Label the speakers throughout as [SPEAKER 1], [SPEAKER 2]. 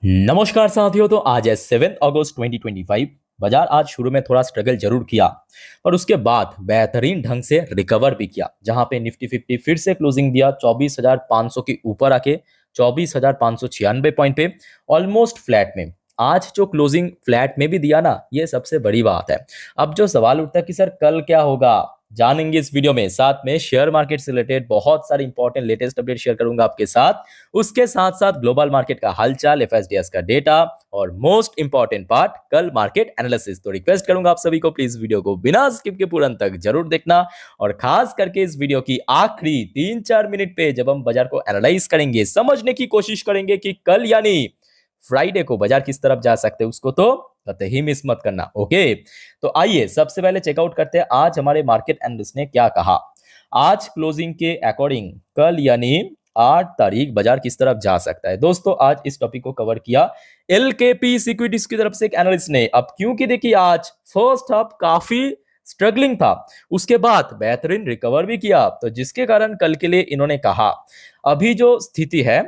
[SPEAKER 1] नमस्कार साथियों। तो आज है 7 अगस्त 2025। बाजार आज शुरू में थोड़ा स्ट्रगल जरूर किया, पर उसके बाद बेहतरीन ढंग से रिकवर भी किया। जहां पे निफ्टी 50 फिर से क्लोजिंग दिया 24,500 के ऊपर आके 24,596 पॉइंट पे, ऑलमोस्ट फ्लैट में। आज जो क्लोजिंग फ्लैट में भी दिया ना, ये सबसे बड़ी बात है। अब जो सवाल उठता है कि सर कल क्या होगा, जानेंगे इस वीडियो में। साथ में शेयर मार्केट से रिलेटेड बहुत सारे इंपॉर्टेंट लेटेस्ट अपडेट शेयर करूंगा आपके साथ। उसके साथ साथ ग्लोबल मार्केट का हालचाल, एफएसडीएस का डेटा और मोस्ट इंपॉर्टेंट पार्ट कल मार्केट एनालिसिस। तो रिक्वेस्ट करूंगा आप सभी को प्लीज वीडियो को बिना स्किप के पूरा अंत तक जरूर देखना, और खास करके इस वीडियो की आखिरी 3-4 मिनट पे जब हम बाजार को एनालाइज करेंगे, समझने की कोशिश करेंगे कि कल यानी फ्राइडे को बाजार किस तरफ जा सकते हैं, उसको तो कतई मिस मत करना। ओके, तो आइए सबसे पहले चेकआउट करते हैं आज हमारे मार्केट एनालिस्ट ने क्या कहा। आज क्लोजिंग के अकॉर्डिंग कल यानी 8 तारीख बाजार किस तरफ जा सकता है। दोस्तों आज इस टॉपिक को कवर किया एलकेपी सिक्योरिटीज की तरफ से एक एनालिस्ट ने। अब क्योंकि देखिए आज फर्स्ट हाफ काफी स्ट्रगलिंग था, उसके बाद बेहतरीन रिकवर भी किया, तो जिसके कारण कल के लिए इन्होंने कहा अभी जो स्थिति है,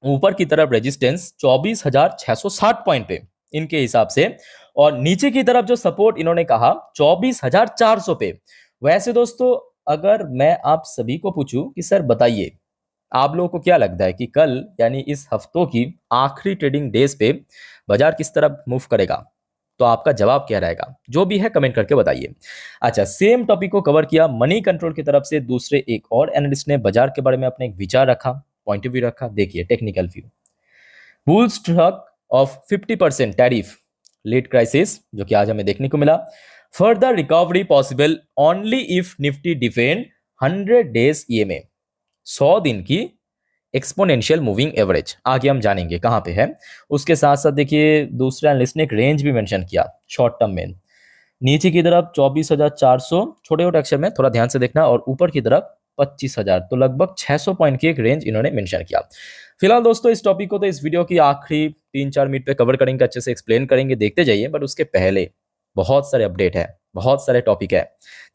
[SPEAKER 1] ऊपर की तरफ रेजिस्टेंस 24,660 पॉइंट पे इनके हिसाब से, और नीचे की तरफ जो सपोर्ट इन्होंने कहा 24,400 पे। वैसे दोस्तों अगर मैं आप सभी को पूछूं कि सर बताइए आप लोगों को क्या लगता है कि कल यानी इस हफ्तों की आखिरी ट्रेडिंग डेज पे बाजार किस तरफ मूव करेगा, तो आपका जवाब क्या रहेगा, जो भी है कमेंट करके बताइए। अच्छा, सेम टॉपिक को कवर किया मनी कंट्रोल की तरफ से दूसरे एक और एनालिस्ट ने बाजार के बारे में अपने एक विचार रखा, पॉइंट ऑफ व्यू रखा। देखिए technical view, bull struck of 50% tariff lead crisis, जो कि आज हमें देखने को मिला। Further recovery possible only if Nifty defend 100 days EMA, 100 दिन की एक्सपोनेंशियल मूविंग एवरेज। आगे हम जानेंगे कहां पे है। उसके साथ साथ देखिए दूसरे एनालिस्ट ने एक रेंज भी मेंशन किया शॉर्ट टर्म में, नीचे की तरफ 24,400 छोटे छोटे अक्षर में थोड़ा ध्यान से देखना, और ऊपर की तरफ 25,000, तो लगभग 600 पॉइंट की एक रेंज इन्होंने मेंशन किया। फिलहाल दोस्तों इस टॉपिक को तो इस वीडियो की आखिरी 3-4 मिनट पे कवर करेंगे, अच्छे से एक्सप्लेन करेंगे, देखते जाइए। बट उसके पहले बहुत सारे अपडेट है, बहुत सारे टॉपिक है।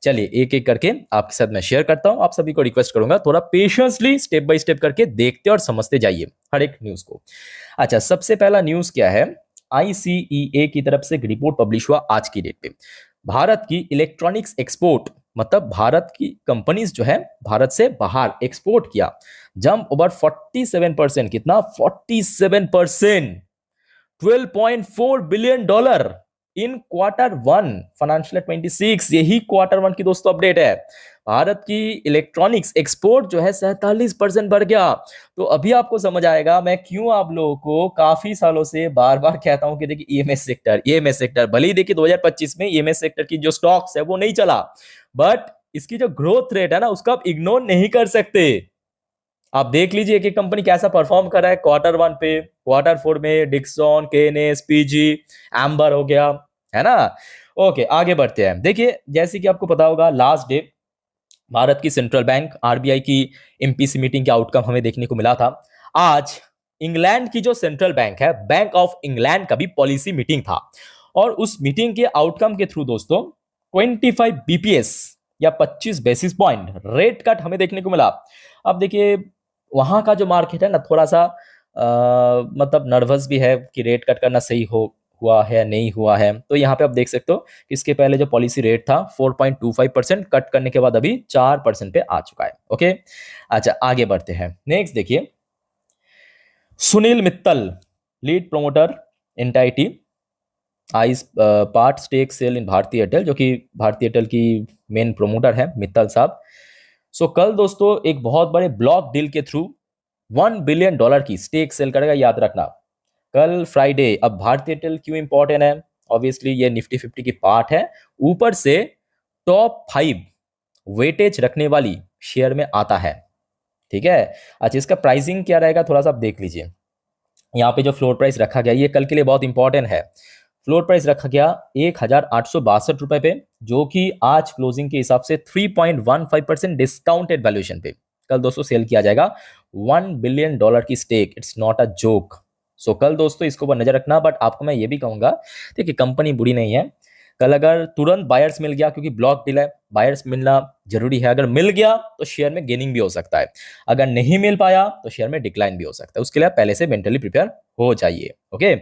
[SPEAKER 1] चलिए एक एक करके आपके साथ मैं शेयर करता हूं। आप सभी को रिक्वेस्ट करूंगा थोड़ा पेशेंसली स्टेप बाय स्टेप करके देखते और समझते जाइए हर एक न्यूज को। अच्छा, सबसे पहला न्यूज क्या है, आईसीईए की तरफ से एक रिपोर्ट पब्लिश हुआ आज की डेट पे। भारत की इलेक्ट्रॉनिक्स एक्सपोर्ट, मतलब भारत की कंपनीज जो है भारत से बाहर एक्सपोर्ट किया, जंप ओवर 47%। कितना? 47%, $12.4 बिलियन इन Q1 फाइनेंशियल 26। यही Q1 की दोस्तों अपडेट है। भारत की इलेक्ट्रॉनिक्स एक्सपोर्ट जो है 47% बढ़ गया। तो अभी आपको समझ आएगा मैं क्यों आप लोगों को काफी सालों से बार बार कहता हूं कि देखिए ईएमएस सेक्टर भले ही देखिए 2025 में ईएमएस सेक्टर की जो स्टॉक्स है वो नहीं चला, बट इसकी जो ग्रोथ रेट है ना उसको आप इग्नोर नहीं कर सकते। आप देख लीजिए एक एक कंपनी कैसा परफॉर्म कर रहा है Q1 पे, Q4 में डिक्सन, केएनएस, पीजी, एम्बर हो गया, है ना। ओके आगे बढ़ते हैं। देखिए जैसे कि आपको पता होगा लास्ट डे भारत की सेंट्रल बैंक आरबीआई की एमपीसी मीटिंग के आउटकम हमें देखने को मिला था। आज इंग्लैंड की जो सेंट्रल बैंक है, बैंक ऑफ इंग्लैंड का भी पॉलिसी मीटिंग था, और उस मीटिंग के आउटकम के थ्रू दोस्तों 25 बीपीएस या 25 बेसिस पॉइंट रेट कट हमें देखने को मिला। अब देखिए वहां का जो मार्केट है ना थोड़ा सा मतलब नर्वस भी है कि रेट कट करना सही हुआ है नहीं हुआ है। तो यहाँ पे आप देख सकते हो इसके पहले जो पॉलिसी रेट था 4.25%, कट करने के बाद अभी 4% पे आ चुका है। ओके, अच्छा आगे बढ़ते हैं। नेक्स्ट देखिए, Sunil Mittal lead promoter entity eyes part stake sale in Bharti Airtel, जो कि भारतीय एयरटेल की मेन प्रोमोटर है मित्तल साहब। सो कल दोस्तों एक बहुत बड़े ब्लॉक डील के थ्रू $1 बिलियन की स्टेक सेल करेगा, याद रखना कल फ्राइडे। अब भारतीय एयरटेल क्यों इंपॉर्टेंट है, ऑब्वियसली ये निफ्टी 50 की पार्ट है, ऊपर से टॉप 5 वेटेज रखने वाली शेयर में आता है। ठीक है, अच्छा इसका प्राइसिंग क्या रहेगा थोड़ा सा आप देख लीजिए। यहाँ पे जो फ्लोर प्राइस रखा गया ये कल के लिए बहुत इंपॉर्टेंट है। फ्लोर प्राइस रखा गया 1,862 रुपए पे, जो कि आज क्लोजिंग के हिसाब से 3.15% डिस्काउंटेड वैल्यूएशन पे कल दोस्तों सेल किया जाएगा $1 बिलियन की stake. It's not a joke. So कल दोस्तों इसको ऊपर नजर रखना। बट आपको मैं ये भी कहूंगा देखिए कंपनी बुरी नहीं है, कल अगर तुरंत बायर्स मिल गया, क्योंकि ब्लॉक डील है, बायर्स मिलना जरूरी है, अगर मिल गया तो शेयर में गेनिंग भी हो सकता है, अगर नहीं मिल पाया तो शेयर में डिक्लाइन भी हो सकता है। उसके लिए आप पहले से मेंटली प्रिपेयर हो जाइए। ओके,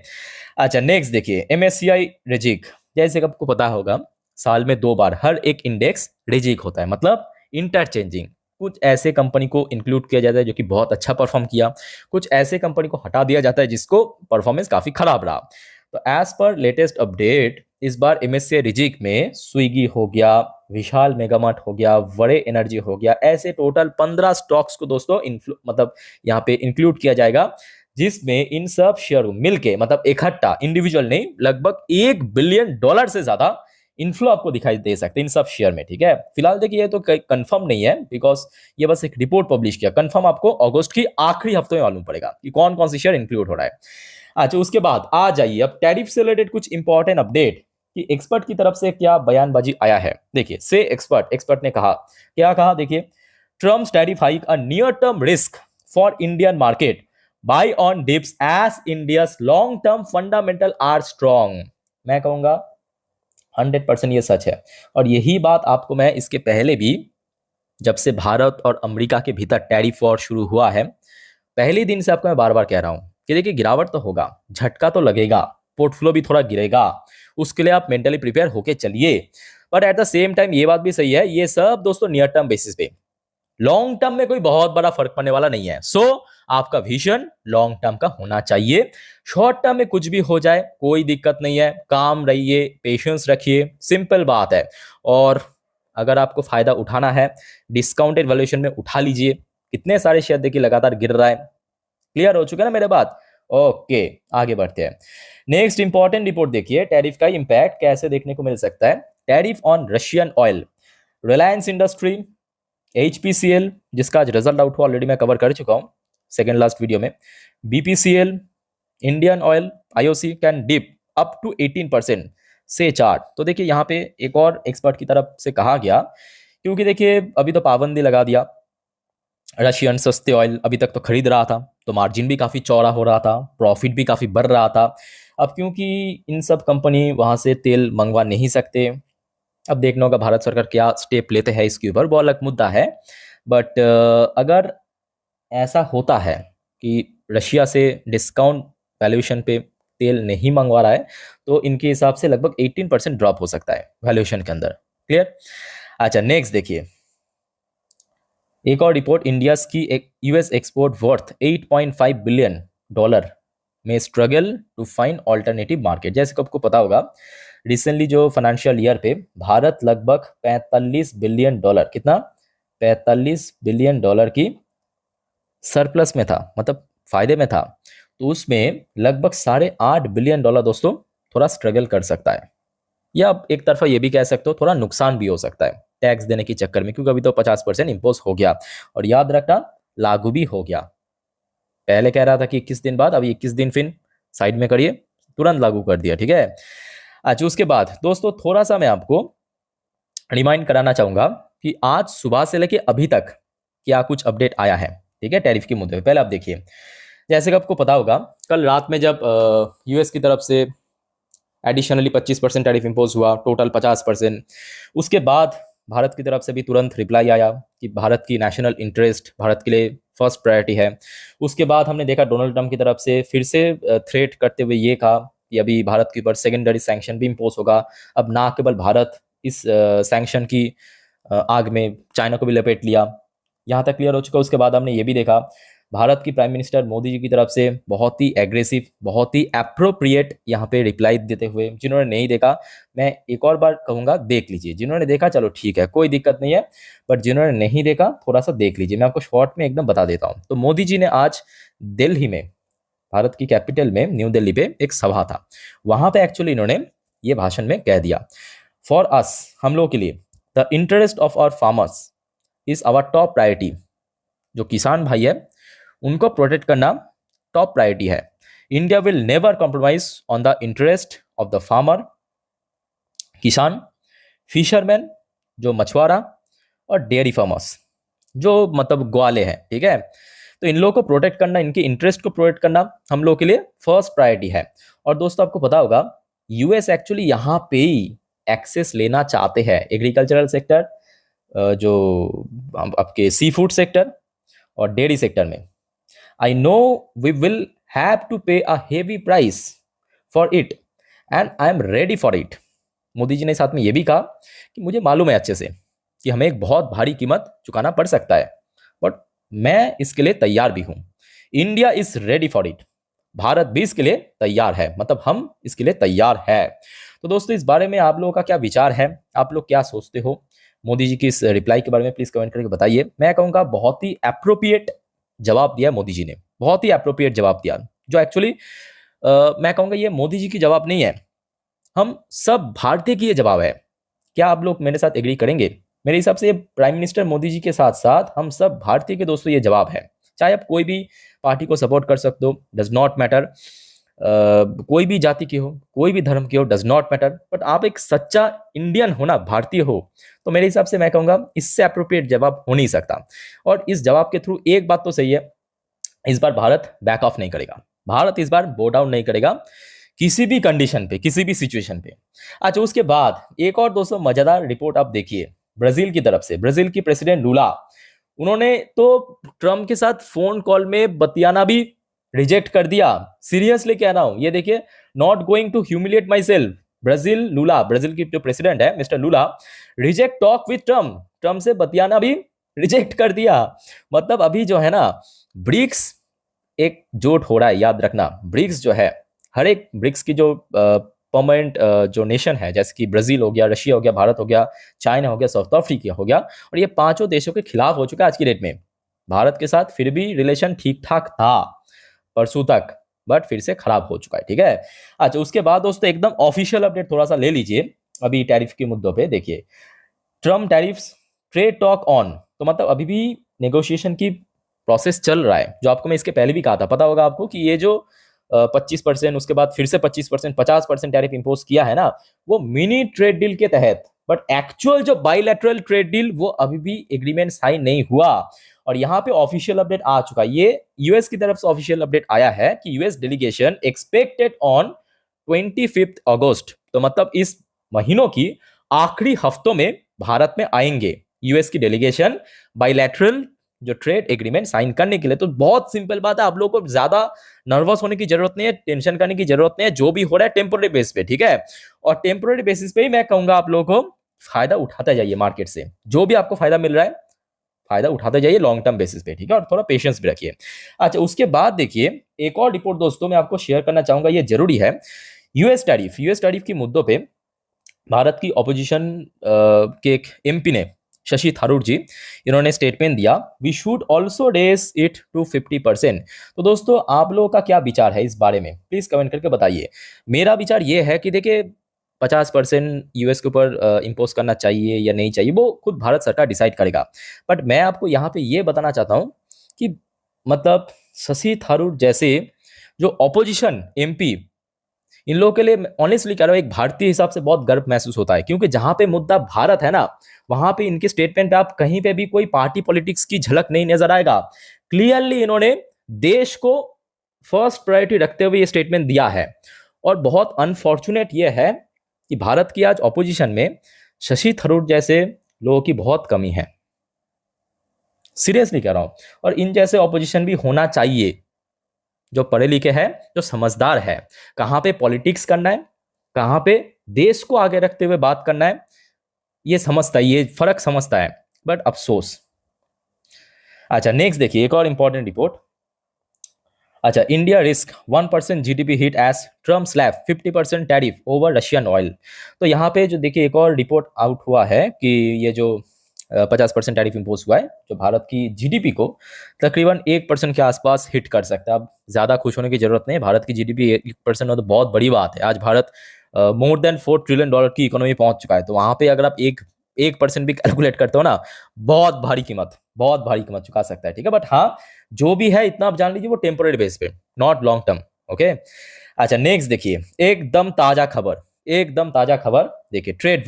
[SPEAKER 1] अच्छा नेक्स्ट देखिए MSCI रिजिक। जैसे कि आपको पता होगा साल में 2 बार हर एक इंडेक्स रिजिक होता है, मतलब इंटरचेंजिंग। कुछ ऐसे कंपनी को इंक्लूड किया जाता है जो कि बहुत अच्छा परफॉर्म किया, कुछ ऐसे कंपनी को हटा दिया जाता है जिसको परफॉर्मेंस काफी खराब रहा। तो एज पर लेटेस्ट अपडेट इस बार MSCI रिजिक में स्विगी हो गया, विशाल मेगामार्ट हो गया, वरे एनर्जी हो गया, ऐसे टोटल 15 स्टॉक्स को दोस्तों मतलब यहाँ पे इंक्लूड किया जाएगा, जिसमें इन सब शेयर मिलके, मतलब इकट्ठा इंडिविजुअल नहीं, लगभग $1 बिलियन से ज्यादा इन्फ्लो आपको दिखाई दे सकते हैं इन सब शेयर में। ठीक है, फिलहाल देखिए ये तो कंफर्म नहीं है, बिकॉज ये बस एक रिपोर्ट पब्लिश किया। कंफर्म आपको अगस्त की आखिरी हफ्ते में मालूम पड़ेगा कि कौन कौन सी शेयर इंक्लूड हो रहा है। अच्छा, उसके बाद आ जाइए अब टैरिफ से रिलेटेड कुछ इंपॉर्टेंट अपडेट कि एक्सपर्ट की तरफ से क्या बयानबाजी आया है। देखिए, से एक्सपर्ट ने कहा, क्या कहा देखिए, Trump's tariff hike a near term risk for Indian market, buy on dips as India's long term fundamental are strong. मैं कहूंगा 100% ये सच है, और यही बात आपको मैं इसके पहले भी, जब से भारत और अमेरिका के भीतर टैरिफ वॉर शुरू हुआ है, पहले दिन से आपको मैं बार बार कह रहा हूं कि देखिए गिरावट तो होगा, झटका तो लगेगा, पोर्टफ्लो भी थोड़ा गिरेगा, उसके लिए आप मेंटली प्रिपेयर होके चलिए। But at the same time ये बात भी सही है, ये सब दोस्तों नियर टर्म बेसिस पे, लॉन्ग टर्म में कोई बहुत बड़ा फर्क पड़ने वाला नहीं है। सो आपका विजन लॉन्ग टर्म का होना चाहिए। शॉर्ट टर्म में कुछ भी हो जाए कोई दिक्कत नहीं है, काम रहिए, पेशेंस रखिए, सिंपल बात है। और अगर आपको फायदा उठाना है, डिस्काउंटेड वैल्यूएशन में उठा लीजिए। कितने सारे शेयर देखिए लगातार गिर रहा है। क्लियर हो चुका है ना मेरे बात? ओके, आगे बढ़ते हैं। नेक्स्ट इंपॉर्टेंट रिपोर्ट देखिए, टैरिफ का इंपैक्ट कैसे देखने को मिल सकता है। Tariff on Russian oil, Reliance industry, HPCL जिसका आज रिजल्ट आउट हुआ, ऑलरेडी मैं कवर कर चुका हूं सेकेंड लास्ट वीडियो में, BPCL, Indian oil, IOC can dip up to 18% से चार्ट। तो देखिए यहाँ पे एक और एक्सपर्ट की तरफ से कहा गया, क्योंकि देखिए अभी तो पाबंदी लगा दिया, रशियन सस्ते ऑयल अभी तक तो खरीद रहा था, तो मार्जिन भी काफ़ी चौड़ा हो रहा था, प्रॉफिट भी काफ़ी बढ़ रहा था। अब क्योंकि इन सब कंपनी वहाँ से तेल मंगवा नहीं सकते, अब देखना होगा भारत सरकार क्या स्टेप लेते हैं इसके ऊपर, वो अलग मुद्दा है। बट अगर ऐसा होता है कि रशिया से डिस्काउंट वैल्यूएशन पे तेल नहीं मंगवा रहा है, तो इनके हिसाब से लगभग 18% ड्रॉप हो सकता है वैल्यूएशन के अंदर। क्लियर? अच्छा, नेक्स्ट देखिए, एक और रिपोर्ट, इंडिया की एक US एक्सपोर्ट वर्थ $8.5 बिलियन में struggle to find alternative market. जैसे कि आपको पता होगा रिसेंटली जो फाइनेंशियल ईयर पे भारत लगभग $45 बिलियन, कितना, $45 बिलियन की सरप्लस में था, मतलब फायदे में था। तो उसमें लगभग $8.5 बिलियन दोस्तों थोड़ा स्ट्रगल कर सकता है, या आप एक तरफा ये भी कह सकते हो थोड़ा नुकसान भी हो सकता है टैक्स देने के चक्कर में, क्योंकि अभी तो 50% इम्पोज हो गया, और याद रखना लागू भी हो गया। पहले कह रहा था कि 21 दिन बाद, अभी 21 दिन फिर साइड में करिए, तुरंत लागू कर दिया। ठीक है, अच्छा उसके बाद दोस्तों थोड़ा सा मैं आपको रिमाइंड कराना चाहूंगा कि आज सुबह से लेके अभी तक क्या कुछ अपडेट आया है। ठीक है, टैरिफ के मुद्दे पे पहले आप देखिए, जैसे कि आपको पता होगा कल रात में जब US की तरफ से एडिशनली 25% टैरिफ इम्पोज हुआ, टोटल 50%, उसके बाद भारत की तरफ से भी तुरंत रिप्लाई आया कि भारत की नेशनल इंटरेस्ट भारत के लिए फर्स्ट प्रायोरिटी है। उसके बाद हमने देखा डोनाल्ड ट्रंप की तरफ से फिर से थ्रेट करते हुए ये कहा कि अभी भारत के ऊपर सेकेंडरी सैंक्शन भी इम्पोज होगा। अब ना केवल भारत इस सैंक्शन की आग में चाइना को भी लपेट लिया, यहाँ तक क्लियर हो चुका। उसके बाद हमने ये भी देखा भारत की प्राइम मिनिस्टर मोदी जी की तरफ से बहुत ही एग्रेसिव, बहुत ही एप्रोप्रिएट यहाँ पे रिप्लाई देते हुए। जिन्होंने नहीं देखा, मैं एक और बार कहूँगा देख लीजिए, जिन्होंने देखा चलो ठीक है कोई दिक्कत नहीं है, बट जिन्होंने नहीं देखा थोड़ा सा देख लीजिए, मैं आपको शॉर्ट में एकदम बता देता हूँ। तो मोदी जी ने आज दिल्ली में, भारत की कैपिटल में न्यू दिल्ली पे एक सभा था, वहां पे एक्चुअली इन्होंने ये भाषण में कह दिया, फॉर अस, हम लोगों के लिए, the interest of our farmers is our top priority. जो किसान भाई है उनको प्रोटेक्ट करना टॉप प्रायोरिटी है। India will never compromise on the interest of the farmer, किसान, फिशरमैन जो मछुआरा, और डेयरी फार्मर्स जो मतलब ग्वाले हैं। ठीक है, तो इन लोगों को प्रोटेक्ट करना, इनके इंटरेस्ट को प्रोटेक्ट करना हम लोग के लिए फर्स्ट प्रायोरिटी है। और दोस्तों आपको पता होगा US एक्चुअली यहाँ पे ही एक्सेस लेना चाहते हैं, एग्रीकल्चरल सेक्टर, जो आपके सी फूड सेक्टर और डेयरी सेक्टर में, I know we will have to pay a heavy price for it and I am ready for it. Modi ji ने साथ में ये भी कहा कि मुझे मालूम है अच्छे से कि हमें एक बहुत भारी कीमत चुकाना पड़ सकता है, बट मैं इसके लिए तैयार भी हूं। India is ready for it. Bharat भी इसके लिए तैयार है, मतलब हम इसके लिए तैयार है। तो दोस्तों, इस बारे में आप लोगों का क्या विचार है? आप लोग क्या सोचते हो मोदी जी की इस रिप्लाई के बारे में? प्लीज कमेंट करके बताइए। मैं कहूँगा बहुत ही अप्रोप्रिएट जवाब दिया मोदी जी ने, बहुत ही अप्रोप्रिएट जवाब दिया, जो एक्चुअली मैं कहूँगा ये मोदी जी की जवाब नहीं है, हम सब भारतीय की ये जवाब है। क्या आप लोग मेरे साथ एग्री करेंगे? मेरे हिसाब से ये प्राइम मिनिस्टर मोदी जी के साथ साथ हम सब भारतीय के दोस्तों ये जवाब है। चाहे आप कोई भी पार्टी को सपोर्ट कर सकते हो, डज नॉट मैटर, कोई भी जाति के हो, कोई भी धर्म के हो, डज नॉट मैटर, बट आप एक सच्चा इंडियन हो ना, भारतीय हो, तो मेरे हिसाब से मैं कहूँगा इससे अप्रोप्रिएट जवाब हो नहीं सकता। और इस जवाब के थ्रू एक बात तो सही है, इस बार भारत बैक ऑफ नहीं करेगा, भारत इस बार बो डाउन नहीं करेगा किसी भी कंडीशन पे, किसी भी सिचुएशन पे। अच्छा, उसके बाद एक और दोस्तों मजेदार रिपोर्ट आप देखिए ब्राजील की तरफ से। ब्राजील की प्रेसिडेंट लूला, उन्होंने तो ट्रम्प के साथ फोन कॉल में बतियाना भी रिजेक्ट कर दिया। सीरियसली कह रहा हूं, ये देखिए, not going to humiliate myself. Brazil Lula, Brazil की जो प्रेसिडेंट है mister Lula, reject talk with Trump, Trump से बतियाना भी रिजेक्ट कर दिया। मतलब अभी जो है ना, ब्रिक्स एक जोट हो रहा है, याद रखना। ब्रिक्स जो है, हर एक ब्रिक्स की जो परमानेंट जो नेशन है, जैसे कि ब्राजील हो गया, रशिया हो गया, भारत हो गया, चाइना हो गया, साउथ अफ्रीका हो गया, और ये पांचों देशों के खिलाफ हो चुका है आज की डेट में। भारत के साथ फिर भी रिलेशन ठीक ठाक था परसों तक, बट फिर से खराब हो चुका है, ठीक है। अच्छा, उसके बाद दोस्तों एकदम ऑफिशियल अपडेट थोड़ा सा ले लीजिए अभी टैरिफ के मुद्दों पे। देखिए, Trump tariffs trade talk on, तो मतलब अभी भी नेगोशिएशन की प्रोसेस चल रहा है, जो आपको मैं इसके पहले भी कहा था, पता होगा आपको कि ये जो 25%, उसके बाद फिर से 25%, 50% टैरिफ इंपोज किया है ना, वो मिनी ट्रेड डील के तहत, बट एक्चुअल जो बाइलैटरल ट्रेड डील वो अभी भी एग्रीमेंट साइन नहीं हुआ। और यहाँ पे ऑफिशियल अपडेट आ चुका है, ये यूएस की तरफ से ऑफिशियल अपडेट आया है कि यूएस डेलीगेशन एक्सपेक्टेड ऑन 25 अगस्त, तो मतलब इस महीनों की आखिरी हफ्तों में भारत में आएंगे यूएस की डेलीगेशन बाइलैटरल जो ट्रेड एग्रीमेंट साइन करने के लिए। तो बहुत सिंपल बात है, आप लोगों को ज्यादा नर्वस होने की जरूरत नहीं है, टेंशन करने की जरूरत नहीं है। जो भी हो रहा है टेम्पोररी बेसिस पे, ठीक है, और टेम्पोररी बेसिस पे ही मैं कहूंगा आप लोगों को फायदा उठाते जाइए मार्केट से, जो भी आपको फायदा मिल रहा है फायदा उठाते जाइए लॉन्ग टर्म बेसिस पे, ठीक है, और थोड़ा पेशेंस भी रखिए। अच्छा, उसके बाद देखिए एक और रिपोर्ट दोस्तों मैं आपको शेयर करना चाहूंगा, ये जरूरी है। यूएस टैरिफ की मुद्दों पे भारत की ऑपोजिशन के एक एमपी ने, शशि थरूर जी, इन्होंने स्टेटमेंट दिया, we should also raise it to 50%। तो दोस्तों आप लोगों का क्या विचार है इस बारे में, प्लीज कमेंट करके बताइए। मेरा विचार ये है कि देखिए 50% यूएस के ऊपर इम्पोज करना चाहिए या नहीं चाहिए, वो खुद भारत सरकार डिसाइड करेगा। बट मैं आपको यहाँ पे ये बताना चाहता हूँ कि मतलब शशि थरूर जैसे जो ऑपोजिशन एमपी, इन लोगों के लिए ऑनेस्टली कह रहा हूं, एक भारतीय हिसाब से बहुत गर्व महसूस होता है, क्योंकि जहां पे मुद्दा भारत है ना, वहां पे इनके स्टेटमेंट पे आप कहीं पे भी कोई पार्टी पॉलिटिक्स की झलक नहीं नजर आएगा। क्लियरली इन्होंने देश को फर्स्ट प्रायोरिटी रखते हुए ये स्टेटमेंट दिया है। और बहुत अनफॉर्चुनेट ये है कि भारत की आज ऑपोजिशन में शशि थरूर जैसे लोगों की बहुत कमी है, सीरियसली कह रहा हूं। और इन जैसे ऑपोजिशन भी होना चाहिए, जो पढ़े लिखे हैं, जो समझदार है, कहां पे पॉलिटिक्स करना है, कहां पे देश को आगे रखते हुए बात करना है, ये समझता है, ये फर्क समझता है, बट अफसोस। अच्छा, नेक्स्ट देखिए एक और इंपॉर्टेंट रिपोर्ट। अच्छा, India risk 1% GDP hit as Trump slap 50% tariff over Russian oil. तो यहाँ पे जो देखिए एक और रिपोर्ट आउट हुआ है कि ये जो 50% टैरिफ इंपोज हुआ है, जो भारत की जीडीपी को तकरीबन 1% के आसपास हिट कर सकता है। अब ज्यादा खुश होने की जरूरत नहीं है, भारत की जीडीपी 1% हो तो बहुत बड़ी बात है। आज भारत मोर देन $4 ट्रिलियन की इकोनॉमी पहुंच चुका है, तो वहां पे अगर आप 1% भी कैलकुलेट करते हो ना, बहुत भारी कीमत चुका सकता है, ठीक है। बट हाँ, जो भी है इतना आप जान लीजिए वो टेम्पोररी बेस पे, नॉट लॉन्ग टर्म, ओके। अच्छा, नेक्स्ट देखिए एकदम ताजा खबर देखिए, trade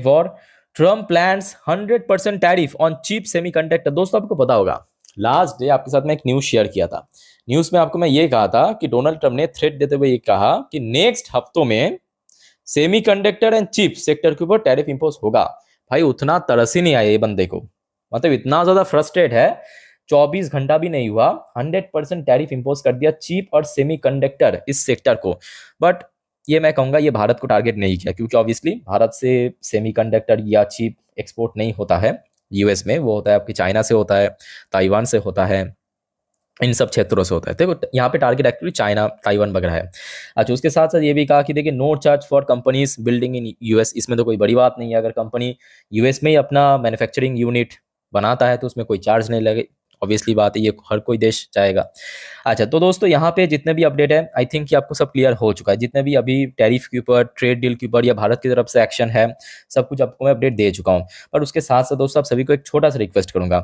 [SPEAKER 1] war, Trump plans 100% tariff on cheap semiconductor. दोस्तों आपको पता होगा, लास्ट डे आपके साथ में एक न्यूज शेयर किया था। न्यूज में आपको मैं ये कहा था कि डोनाल्ड ट्रम्प ने थ्रेट देते हुए ये कहा कि नेक्स्ट हफ्तों में सेमीकंडक्टर एंड चिप सेक्टर के ऊपर टैरिफ इंपोज होगा। भाई उतना तरस ही नहीं आया ये बंदे को, मतलब इतना ज्यादा फ्रस्ट्रेट है। 24 घंटा भी नहीं हुआ, 100% टैरिफ इंपोज कर दिया चिप और सेमीकंडक्टर इस सेक्टर को। बट ये मैं कहूंगा ये भारत को टारगेट नहीं किया, क्योंकि ऑब्वियसली भारत से सेमीकंडक्टर या चिप एक्सपोर्ट नहीं होता है यूएस में, वो होता है आपकी चाइना से होता है, ताइवान से होता है, इन सब क्षेत्रों से होता है। तो यहाँ पे टारगेट एक्चुअली चाइना ताइवान वगैरह है। अच्छा, उसके साथ साथ ये भी कहा कि देखिए no charge for companies building in US, इसमें तो कोई बड़ी बात नहीं है। अगर कंपनी यूएस में ही अपना मैन्युफैक्चरिंग यूनिट बनाता है तो उसमें कोई चार्ज नहीं लगे, ऑब्वियसली बात है, ये हर कोई देश चाहेगा। अच्छा, तो दोस्तों यहाँ पे जितने भी अपडेट है आई थिंक कि आपको सब क्लियर हो चुका है। जितने भी अभी टैरिफ के ऊपर, ट्रेड डील के ऊपर या भारत की तरफ से एक्शन है, सब कुछ आपको मैं अपडेट दे चुका हूँ। पर उसके साथ साथ दोस्तों आप सभी को एक छोटा सा रिक्वेस्ट करूंगा,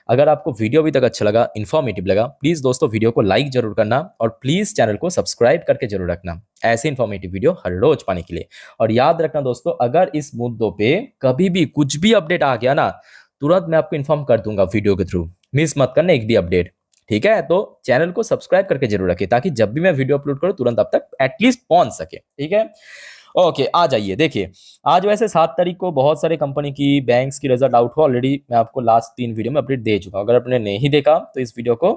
[SPEAKER 1] अगर आपको वीडियो अभी तक अच्छा लगा, इन्फॉर्मेटिव लगा, प्लीज दोस्तों वीडियो को लाइक जरूर करना और प्लीज चैनल को सब्सक्राइब करके जरूर रखना ऐसे इन्फॉर्मेटिव वीडियो हर रोज पाने के लिए। और याद रखना दोस्तों, अगर इस मुद्दों पे कभी भी कुछ भी अपडेट आ गया ना, तुरंत मैं आपको इन्फॉर्म कर दूंगा वीडियो के थ्रू, मिस मत करना एक भी अपडेट, ठीक है। तो चैनल को सब्सक्राइब करके जरूर रखें ताकि जब भी मैं वीडियो अपलोड करूं तुरंत आप तक एटलीस्ट पहुंच सके, ठीक है। ओके, आ जाइए। देखिए आज वैसे 7 तारीख को बहुत सारे कंपनी की, बैंक्स की रिजल्ट आउट हुआ ऑलरेडी। मैं आपको लास्ट 3 वीडियो में अपडेट दे चुका हूं, अगर आपने नहीं देखा तो इस वीडियो को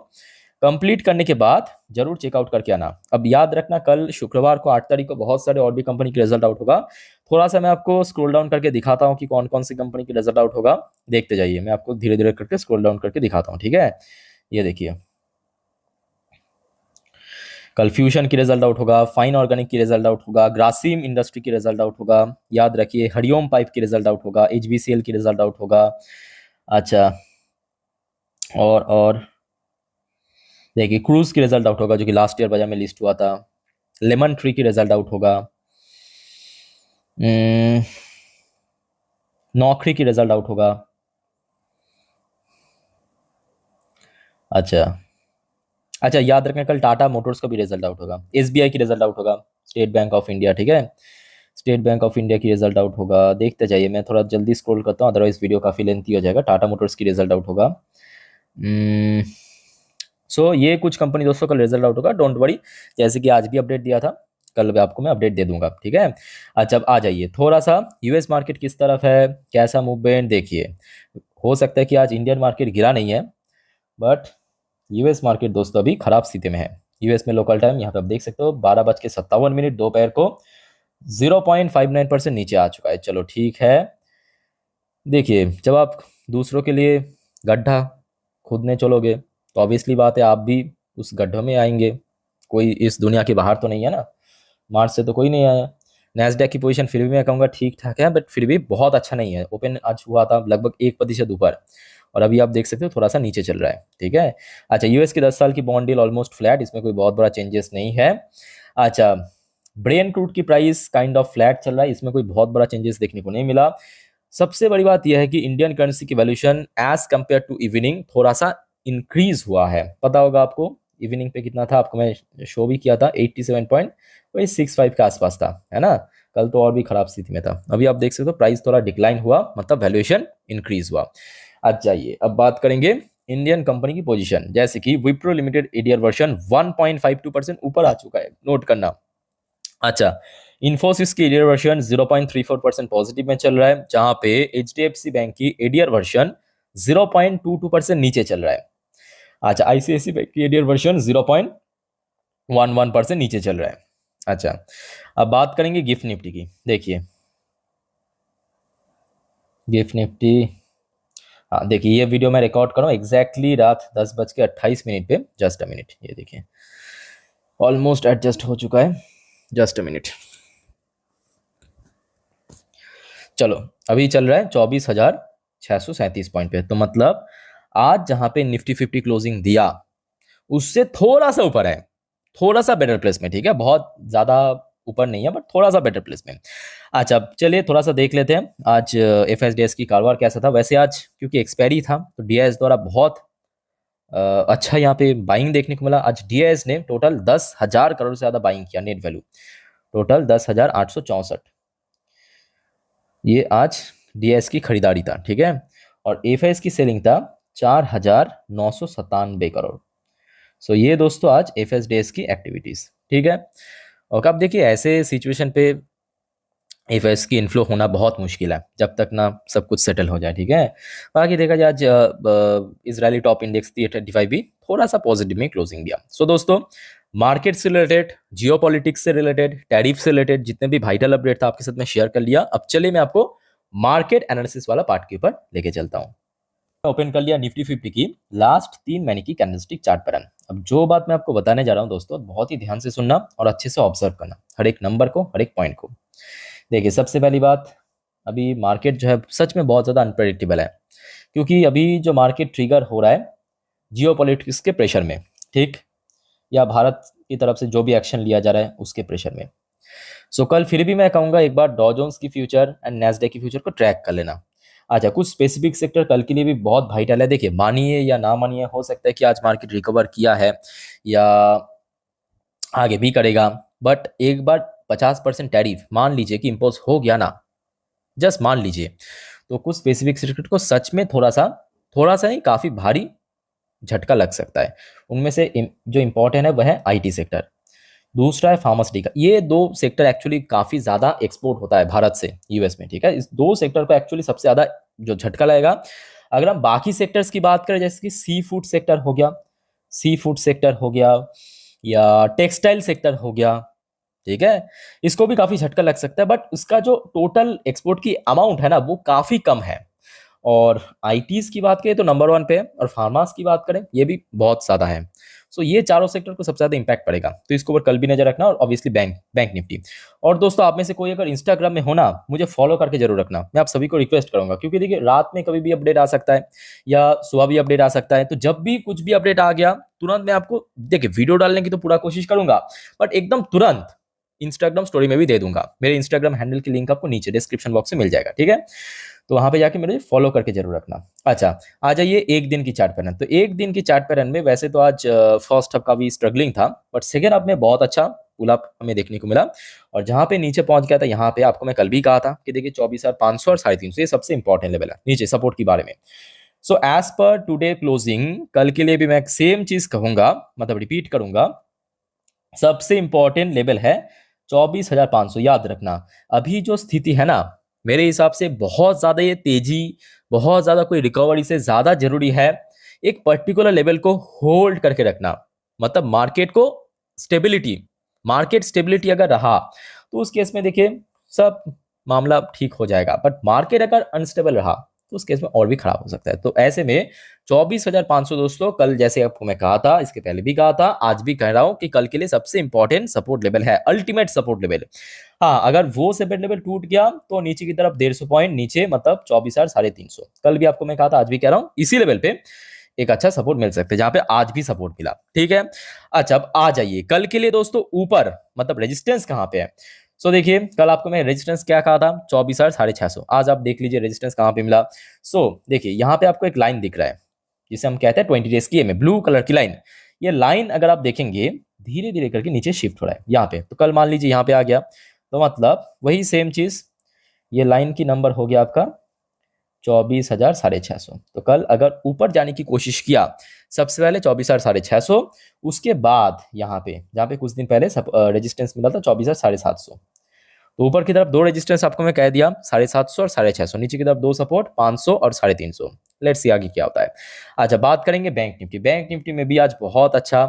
[SPEAKER 1] कंप्लीट करने के बाद जरूर चेकआउट करके आना। अब याद रखना, कल शुक्रवार को 8 तारीख को बहुत सारे और भी कंपनी की रिजल्ट आउट होगा। थोड़ा सा मैं आपको स्क्रॉल डाउन करके दिखाता हूँ कि कौन कौन सी कंपनी की रिजल्ट आउट होगा, देखते जाइए। मैं आपको धीरे धीरे करके स्क्रॉल डाउन करके दिखाता हूँ, ठीक है। ये देखिए, कल फ्यूशन की रिजल्ट आउट होगा, फाइन ऑर्गेनिक की रिजल्ट आउट होगा, ग्रासिम इंडस्ट्री की रिजल्ट आउट होगा, याद रखिए हरिओम पाइप की रिजल्ट आउट होगा, एचबीसीएल की रिजल्ट आउट होगा। अच्छा, और देखिए क्रूज की रिजल्ट आउट होगा जो कि लास्ट ईयर बाजार में लिस्ट हुआ था। लेमन ट्री की रिजल्ट आउट होगा, नौकरी की रिजल्ट आउट होगा। अच्छा, याद रखना कल टाटा मोटर्स का भी रिजल्ट आउट होगा, एसबीआई की रिजल्ट आउट होगा, स्टेट बैंक ऑफ इंडिया, ठीक है, स्टेट बैंक ऑफ इंडिया की रिजल्ट आउट होगा। देखते जाइए, मैं थोड़ा जल्दी स्क्रॉल करता हूँ अदरवाइज वीडियो काफ़ी लेंथी हो जाएगा। टाटा मोटर्स की रिजल्ट आउट होगा। सो ये कुछ कंपनी दोस्तों कल रिजल्ट आउट होगा, डोंट वरी, जैसे कि आज भी अपडेट दिया था, कल भी आपको मैं अपडेट दे दूंगा, ठीक है। अच्छा, अब आ जाइए थोड़ा सा यूएस मार्केट किस तरफ है, कैसा मूवमेंट। देखिए हो सकता है कि आज इंडियन मार्केट गिरा नहीं है, बट यूएस मार्केट दोस्तों अभी खराब स्थिति में है। यूएस में लोकल टाइम यहाँ पे आप देख सकते हो 12:57 दोपहर को 0.59% नीचे आ चुका है। चलो ठीक है। देखिए जब आप दूसरों के लिए गड्ढा खोदने चलोगे तो ऑब्वियसली बात है आप भी उस गड्ढों में आएंगे। कोई इस दुनिया के बाहर तो नहीं है ना, मार्स से तो कोई नहीं आया। नैस्डैक की पोजीशन फिर भी मैं कहूँगा ठीक ठाक है, बट फिर भी बहुत अच्छा नहीं है। ओपन आज हुआ था लगभग 1% ऊपर और अभी आप देख सकते हो थोड़ा सा नीचे चल रहा है, ठीक है। अच्छा, यूएस की 10 साल की बॉन्ड डील ऑलमोस्ट फ्लैट, इसमें कोई बहुत बड़ा चेंजेस नहीं है। अच्छा, ब्रेन क्रूड की प्राइस काइंड ऑफ फ्लैट चल रहा है, इसमें कोई बहुत बड़ा चेंजेस देखने को नहीं मिला। सबसे बड़ी बात यह है कि इंडियन करेंसी की valuation as compare to evening थोड़ा सा इंक्रीज हुआ है। पता होगा आपको इवनिंग पे कितना था, आपको मैं शो भी किया था 87.65 के आसपास था, है ना। कल तो और भी खराब स्थिति में था। अभी आप देख सकते हो प्राइस थोड़ा डिक्लाइन हुआ, मतलब वैल्यूएशन इंक्रीज हुआ। आज जाइए अब बात करेंगे इंडियन कंपनी की पोजीशन, जैसे कि विप्रो लिमिटेड एडीआर वर्जन 1.52% ऊपर आ चुका है, नोट करना। अच्छा, इन्फोसिस की एडीआर वर्जन 0.34% पॉजिटिव में चल रहा है, जहां पे एचडीएफसी बैंक की एडीआर वर्जन 0.22% नीचे चल रहा है। अच्छा, आईसीआईसी बैंक की एडीआर वर्जन 0.11% नीचे चल रहा है। अच्छा, अब बात करेंगे गिफ्ट निफ्टी की। देखिए गिफ्ट निफ्टी, हाँ देखिए ये वीडियो मैं रिकॉर्ड कर रहा हूँ एग्जैक्टली रात 10:28 पे। जस्ट अ मिनट, ये देखिए ऑलमोस्ट एडजस्ट हो चुका है, जस्ट अ मिनट। चलो अभी चल रहा है 24,637 पॉइंट पे, तो मतलब आज जहां पे निफ्टी 50 क्लोजिंग दिया उससे थोड़ा सा ऊपर है, थोड़ा सा बेटर प्लेस में, ठीक है, बहुत ज्यादा ऊपर नहीं है बट थोड़ा सा बेटर प्लेस में। अच्छा चलिए थोड़ा सा देख लेते हैं आज एफएसडीएस की कारोबार कैसा था। वैसे आज क्योंकि एक्सपायरी था तो डीआईएस द्वारा बहुत अच्छा यहाँ पे बाइंग देखने को मिला। आज डीआईएस ने टोटल 10,000 करोड़ से ज्यादा बाइंग किया, नेट वैल्यू टोटल 10,864, ये आज डीएस की खरीदारी था, ठीक है। और एफएस की सेलिंग था 4,997 करोड़। सो ये दोस्तों आज एफएसडीएस की एक्टिविटीज, ठीक है। और अब देखिए ऐसे सिचुएशन पे एफएस की इन्फ्लो होना बहुत मुश्किल है जब तक ना सब कुछ सेटल हो जाए, ठीक है। बाकी देखा जाए आज इजरायली टॉप इंडेक्स 35 भी थोड़ा सा पॉजिटिव में क्लोजिंग दिया। सो दोस्तों, मार्केट से रिलेटेड, जियो पॉलिटिक्स से रिलेटेड, टैरिफ से रिलेटेड जितने भी वाइटल अपडेट था आपके साथ में शेयर कर लिया। अब चलिए मैं आपको मार्केट एनालिसिस वाला पार्ट के ऊपर लेके चलता हूँ। ओपन कर लिया निफ्टी 50 की लास्ट 3 महीने की कैंडलस्टिक चार्ट पैटर्न। अब जो बात मैं आपको बताने जा रहा हूँ दोस्तों, बहुत ही ध्यान से सुनना और अच्छे से ऑब्जर्व करना हर एक नंबर को, हर एक पॉइंट को। देखिए, सबसे पहली बात, अभी मार्केट जो है सच में बहुत ज़्यादा अनप्रेडिक्टेबल है, क्योंकि अभी जो मार्केट ट्रिगर हो रहा है जियो पॉलिटिक्स के प्रेशर में, ठीक, या भारत की तरफ से जो भी एक्शन लिया जा रहा है उसके प्रेशर में। सो कल फिर भी मैं कहूँगा एक बार डॉ जोन्स की फ्यूचर एंड नैस्डैक की फ्यूचर को ट्रैक कर लेना। अच्छा, कुछ स्पेसिफिक सेक्टर कल के लिए भी बहुत वाइटल है। देखिए, मानिए या ना मानिए, हो सकता है कि आज मार्केट रिकवर किया है या आगे भी करेगा, बट एक बार 50% टैरिफ मान लीजिए कि इम्पोज हो गया ना, जस्ट मान लीजिए, तो कुछ स्पेसिफिक सेक्टर को सच में थोड़ा सा ही काफ़ी भारी झटका लग सकता है। उनमें से जो इम्पोर्टेंट है वह है आईटी सेक्टर, दूसरा है फार्मास्यूटिकल। ये दो सेक्टर एक्चुअली काफ़ी ज़्यादा एक्सपोर्ट होता है भारत से यूएस में, ठीक है। इस दो सेक्टर को एक्चुअली सबसे ज़्यादा जो झटका लगेगा। अगर हम बाकी सेक्टर्स की बात करें, जैसे कि सी फूड सेक्टर हो गया, सी फूड सेक्टर हो गया या टेक्सटाइल सेक्टर हो गया, ठीक है, इसको भी काफ़ी झटका लग सकता है, बट उसका जो टोटल एक्सपोर्ट की अमाउंट है ना वो काफ़ी कम है। और आईटीज की बात करें तो नंबर 1 पे है, और फार्मास की बात करें ये भी बहुत ज़्यादा है। सो ये चारों सेक्टर को सबसे ज़्यादा इंपैक्ट पड़ेगा, तो इसको ऊपर कल भी नजर रखना। और ऑब्वियसली बैंक निफ्टी। और दोस्तों, आप में से कोई अगर इंस्टाग्राम में हो ना, मुझे फॉलो करके जरूर रखना, मैं आप सभी को रिक्वेस्ट करूंगा, क्योंकि देखिए रात में कभी भी अपडेट आ सकता है या सुबह भी अपडेट आ सकता है। तो जब भी कुछ भी अपडेट आ गया तुरंत मैं आपको, देखिए वीडियो डालने की तो पूरा कोशिश करूंगा, बट एकदम तुरंत इंस्टाग्राम स्टोरी में भी दे दूंगा। मेरे इंस्टाग्राम हैंडल की लिंक आपको नीचे डिस्क्रिप्शन बॉक्स में मिल जाएगा, ठीक है। तो वहां पे जाके मेरे फॉलो करके जरूर रखना। अच्छा, आ जाइए एक दिन की चार्ट पैटर्न। तो एक दिन की चार्ट पैटर्न में वैसे तो आज फर्स्ट हाफ का भी स्ट्रगलिंग था, बट सेकेंड हाफ में बहुत अच्छा पुल अप हमें देखने को मिला। और जहां पे नीचे पहुंच गया था, यहाँ पे आपको मैं कल भी कहा था कि देखिए 24,500 और 350 ये सबसे इंपॉर्टेंट लेवल है नीचे सपोर्ट के बारे में। So as per today closing, कल के लिए भी मैं सेम चीज कहूंगा, मतलब रिपीट करूंगा, सबसे इंपॉर्टेंट लेवल है 24,500। याद रखना, अभी जो स्थिति है ना, मेरे हिसाब से बहुत ज्यादा ये तेजी, बहुत ज्यादा कोई रिकवरी से ज्यादा जरूरी है एक पर्टिकुलर लेवल को होल्ड करके रखना। मतलब मार्केट स्टेबिलिटी अगर रहा तो उस केस में देखिए सब मामला ठीक हो जाएगा, बट मार्केट अगर अनस्टेबल रहा तो उस केस में और भी खराब हो सकता है। तो ऐसे में 24,500 दोस्तों, कल जैसे आपको मैं कहा था, इसके पहले भी कहा था, आज भी कह रहा हूं कि कल के लिए सबसे इंपॉर्टेंट सपोर्ट लेवल है, अल्टीमेट सपोर्ट लेवल। हाँ, अगर वो सपोर्ट लेवल टूट गया तो नीचे की तरफ 150 पॉइंट नीचे, मतलब 24,350। कल भी आपको मैं कहा था, आज भी कह रहा हूं, इसी लेवल पे एक अच्छा सपोर्ट मिल सकता है, जहां पे आज भी सपोर्ट मिला, ठीक है। अच्छा, अब आ जाइए कल के लिए दोस्तों ऊपर, मतलब रेजिस्टेंस कहां पे है। सो देखिए, कल आपको मैं रेजिस्टेंस क्या कहा था, 24,650। आज आप देख लीजिए रेजिस्टेंस कहां पे मिला। सो देखिए, यहाँ पे आपको एक लाइन दिख रहा है जिसे हम कहते हैं 20 डेज की में ब्लू कलर की लाइन। ये लाइन अगर आप देखेंगे धीरे धीरे करके नीचे शिफ्ट हो रहा है यहाँ पे। तो कल मान लीजिए यहाँ पे आ गया, तो मतलब वही सेम चीज, ये लाइन की नंबर हो गया आपका 24,650। तो कल अगर ऊपर जाने की कोशिश किया, सबसे पहले 24,650, उसके बाद यहाँ पे जहाँ पे कुछ दिन पहले रेजिस्टेंस मिला था 24,750। तो ऊपर की तरफ दो रेजिस्टेंस आपको मैं कह दिया, 750 और 650। नीचे की तरफ दो सपोर्ट 500 और 350। लेट्स सी आगे क्या होता है। अच्छा, बात करेंगे बैंक निफ्टी। बैंक निफ्टी में भी आज बहुत अच्छा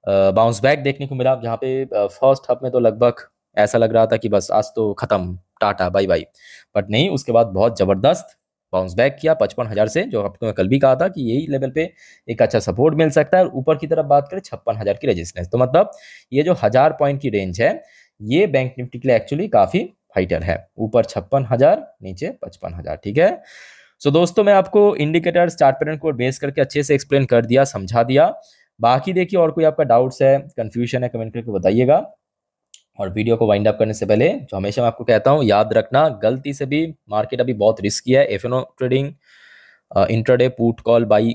[SPEAKER 1] बाउंस बैक देखने को मिला, जहाँ पे फर्स्ट हाफ में तो लगभग ऐसा लग रहा था कि बस आज तो खत्म, टाटा बाय बाय, बट नहीं, उसके बाद बहुत जबरदस्त बाउंस बैक किया 55,000 से, जो आपको मैं कल भी कहा था कि यही लेवल पे एक अच्छा सपोर्ट मिल सकता है। और ऊपर की तरफ बात करें 56,000 की रेजिस्टेंस, तो मतलब ये जो 1000 पॉइंट की रेंज है, ये बैंक निफ्टी के लिए एक्चुअली काफी फाइटर है। ऊपर 56,000, नीचे 55,000, ठीक है। सो दोस्तों, मैं आपको इंडिकेटर्स चार्ट पैटर्न को बेस करके अच्छे से एक्सप्लेन कर दिया, समझा दिया। बाकी देखिए, और कोई आपका डाउट्स है, कंफ्यूजन है, कमेंट करके बताइएगा। और वीडियो को वाइंड अप करने से पहले जो हमेशा मैं आपको कहता हूँ, याद रखना, गलती से भी मार्केट अभी बहुत रिस्की है। FNO trading, intraday, put call, buy,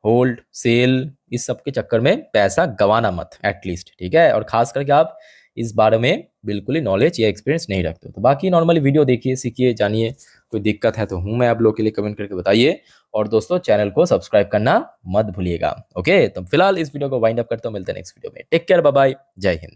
[SPEAKER 1] hold, sell, इस सब के चक्कर में पैसा गंवाना मत एटलीस्ट, ठीक है। और खास करके आप इस बारे में बिल्कुल ही नॉलेज या एक्सपीरियंस नहीं रखते हो। तो बाकी नॉर्मली वीडियो देखिए, सीखिए, जानिए। कोई दिक्कत है तो हूँ मैं आप लोग के लिए, कमेंट करके बताइए। और दोस्तों, चैनल को सब्सक्राइब करना मत भूलिएगा। ओके, तो फिलहाल इस वीडियो को वाइंड अप करते हो, मिलते हैं नेक्स्ट वीडियो में। टेक केयर, बाय बाय, जय हिंद।